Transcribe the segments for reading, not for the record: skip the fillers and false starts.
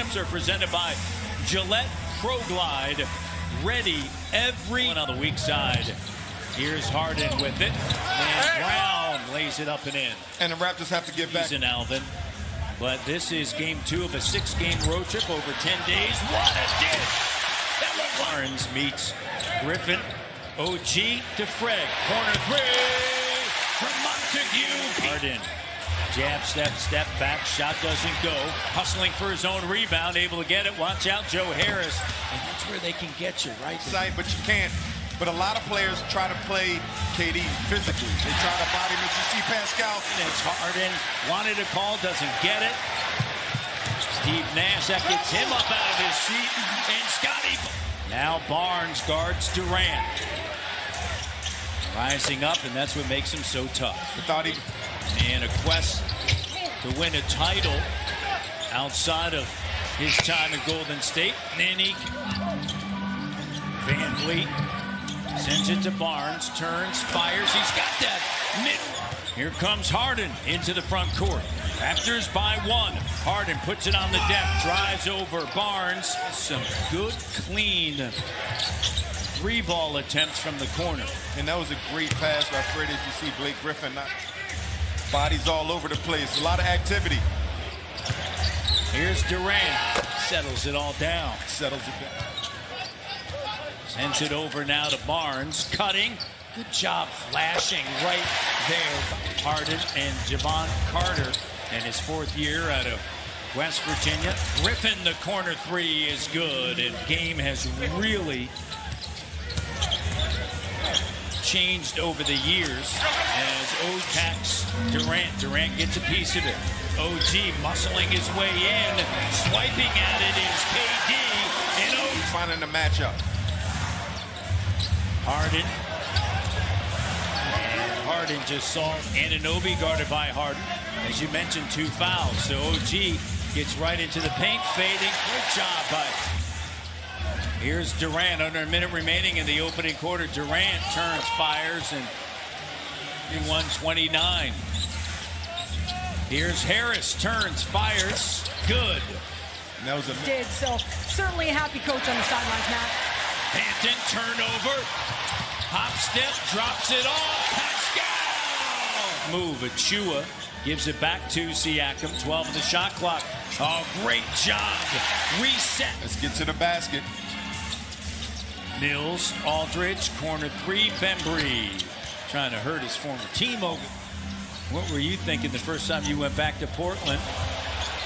championships are presented by Gillette Pro Glide. Ready every one on the weak side. Here's Harden with it. And Brown lays it up and in. And the Raptors have to get back. Season, Alvin. But this is game 2 of a 6-game road trip over 10 days. What a dish! Barnes meets Griffin. OG to Fred. Corner 3 from Montague. Harden. Jab, step back. Shot doesn't go. Hustling for his own rebound. Able to get it. Watch out, Joe Harris. And that's where they can get you, right? But you can't. But a lot of players try to play KD physically. They try to body him. You see Pascal. It's Harden. Wanted a call. Doesn't get it. Steve Nash. That gets him up out of his seat. And Scotty. Now Barnes guards Durant. Rising up, and that's what makes him so tough. And a quest to win a title outside of his time at Golden State. Nanny Van Vliet sends it to Barnes, turns, fires. He's got that mid. Here comes Harden into the front court. Raptors by 1. Harden puts it on the deck, drives over Barnes. Some good, clean 3-ball attempts from the corner. And that was a great pass by Fred, as you see Blake Griffin. Bodies all over the place. A lot of activity. Here's Durant. Settles it all down. Sends it over now to Barnes. Cutting. Good job flashing right there. Harden and Javon Carter in his 4th year out of West Virginia. Griffin, the corner 3 is good. And game has really changed over the years as O attacks Durant. Durant gets a piece of it. OG muscling his way in. Swiping at it is KD. And O finding the matchup. Harden. And Harden just saw Anunoby guarded by Harden. As you mentioned, 2 fouls. So OG gets right into the paint, fading. Good job by. Here's Durant, under a minute remaining in the opening quarter. Durant turns, fires, and 129. Here's Harris, turns, fires, good. And that was did so certainly a happy coach on the sidelines, Matt. Hampton turnover, hop step, drops it off. Pascal move. Achua gives it back to Siakam. 12 of the shot clock. Oh, great job. Reset. Let's get to the basket. Mills, Aldridge, corner 3, Bembry. Trying to hurt his former team over. What were you thinking the first time you went back to Portland?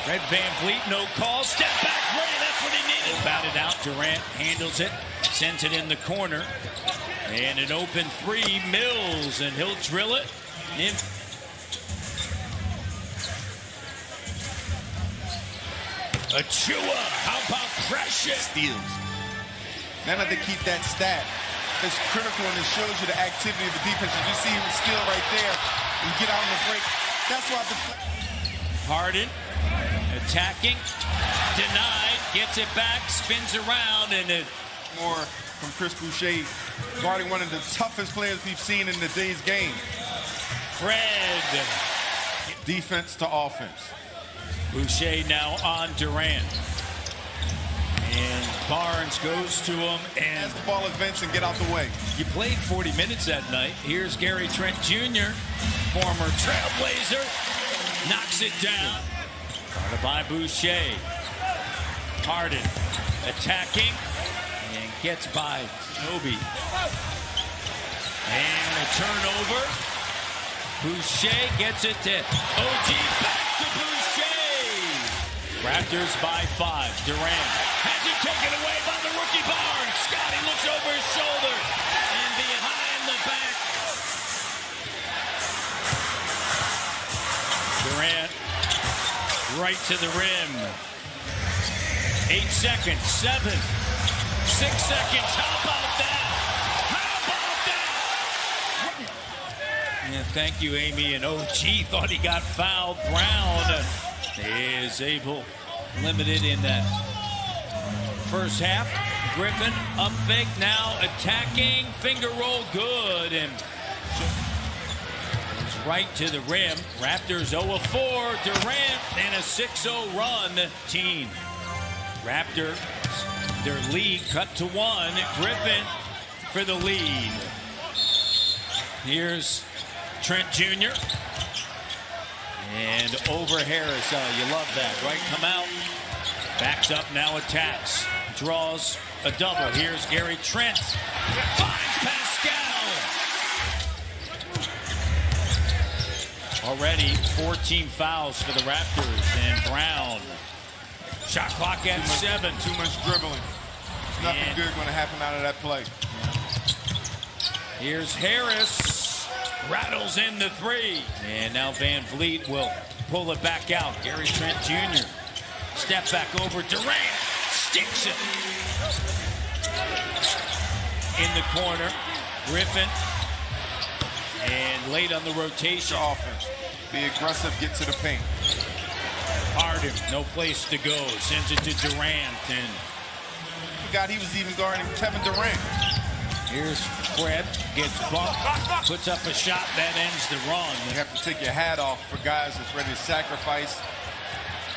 Red Van Vliet, no call. Step back, Ray, that's what he needed. Batted out, Durant handles it, sends it in the corner. And an open 3, Mills, and he'll drill it in. Achua, how about pressure? Steals. Now that they keep that stat, it's critical, and it shows you the activity of the defense. You see him steal right there and get out on the break. That's why Harden attacking, denied, gets it back, spins around, and it more from Chris Boucher, guarding one of the toughest players we've seen in today's game. Fred. Defense to offense. Boucher now on Durant. And Barnes goes to him, and as the ball advances and get out the way. You played 40 minutes that night. Here's Gary Trent Jr., former Trailblazer, knocks it down. Guarded by Boucher. Harden attacking and gets by Obi. And a turnover. Boucher gets it to OG, back to Boucher. Raptors by 5. Durant has it taken away by the rookie Barnes. Scotty looks over his shoulder and behind the back. Durant right to the rim. 8 seconds, 7, 6 seconds. How about that? How about that? Yeah, thank you, Amy. And OG thought he got fouled. Brown is able, limited in that first half. Griffin up fake, now attacking, finger roll, good, and goes right to the rim. Raptors 0 of 4, Durant, and a 6-0 run. Team. Raptors, their lead cut to 1. Griffin for the lead. Here's Trent Jr. And over Harris. You love that, right? Come out. Backs up, now attacks. Draws a double. Here's Gary Trent. Finds Pascal. Already 14 fouls for the Raptors. And Brown. Shot clock at 7. Too much dribbling. Nothing good going to happen out of that play. Here's Harris. Rattles in the 3. And now Van Vliet will pull it back out. Gary Trent Jr. Step back over. Durant sticks it. In the corner. Griffin. And late on the rotation. Offense. Be aggressive, get to the paint. Harden, no place to go. Sends it to Durant. And forgot he was even guarding Kevin Durant. Here's Fred, gets bumped, puts up a shot, that ends the run. You have to take your hat off for guys that's ready to sacrifice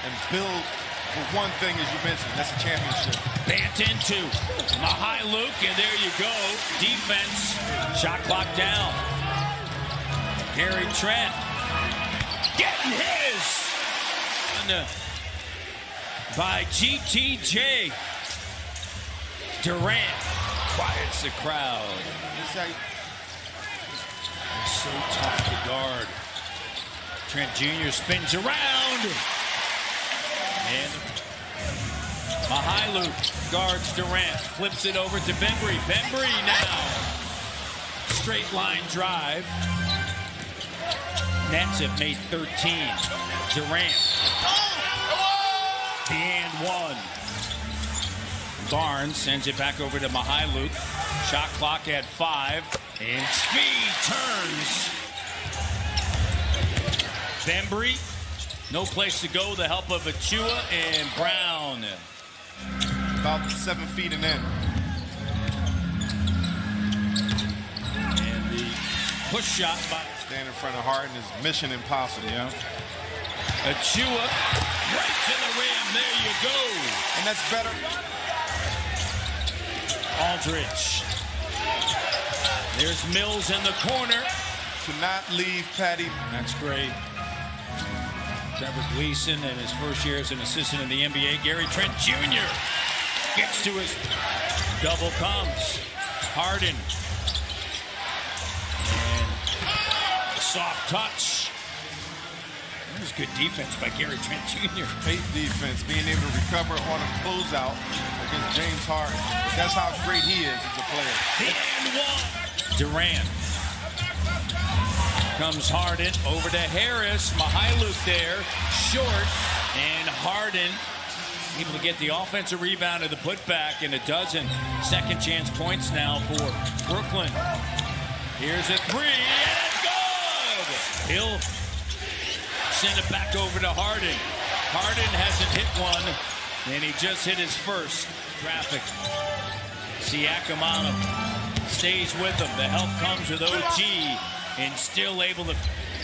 and build for one thing, as you mentioned, that's a championship. Banton to Mihailuk, and there you go. Defense, shot clock down. Gary Trent getting his by GTJ. Durant quiets the crowd. It's so tough to guard. Trent Jr. spins around. And Mihailuk guards Durant. Flips it over to Bembry. Bembry now. Straight line drive. Nets have made 13. Durant. The and 1. Barnes sends it back over to Mihailuk. Shot clock at 5. And speed turns. Bembry. No place to go. The help of Achua and Brown. About 7 feet and in. And the push shot by... Stand in front of Harden is mission impossible. Yeah. Achua right to the rim. There you go. And that's better. Aldridge. There's Mills in the corner. To not leave Patty. That's great. Trevor Gleason in his first year as an assistant in the NBA. Gary Trent Jr. gets to his double comes. Harden. And a soft touch. There's good defense by Gary Trent Jr. Great defense, being able to recover on a closeout against James Harden. That's how great he is as a player. The and 1. Durant. Comes Harden over to Harris. Mihailuk there, short, and Harden able to get the offensive rebound of the putback, and a dozen second chance points now for Brooklyn. Here's a 3, and it's good! He'll send it back over to Harden. Harden hasn't hit one, and he just hit his first. Traffic. Siakam on him. Stays with him. The help comes with OG. And still able to...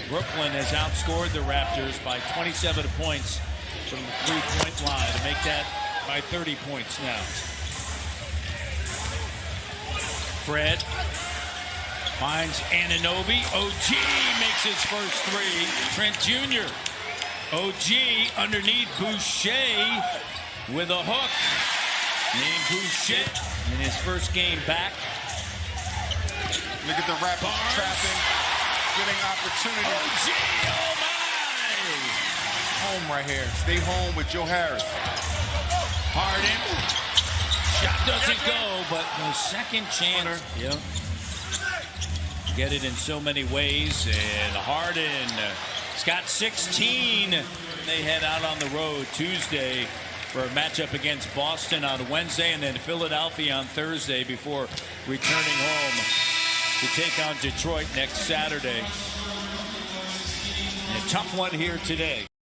Brooklyn has outscored the Raptors by 27 points from the three-point line to make that by 30 points now. Fred finds Anunoby. OG makes his first 3. Trent Jr. OG underneath Boucher with a hook. Named Boucher in his first game back. Look at the Raptors trapping, getting opportunity. OG, oh my! Home right here. Stay home with Joe Harris. Harden. Shot doesn't go, but the second chance. Yep. Get it in so many ways. And Harden has got 16. They head out on the road Tuesday for a matchup against Boston on Wednesday, and then Philadelphia on Thursday before returning home to take on Detroit next Saturday. And a tough one here today.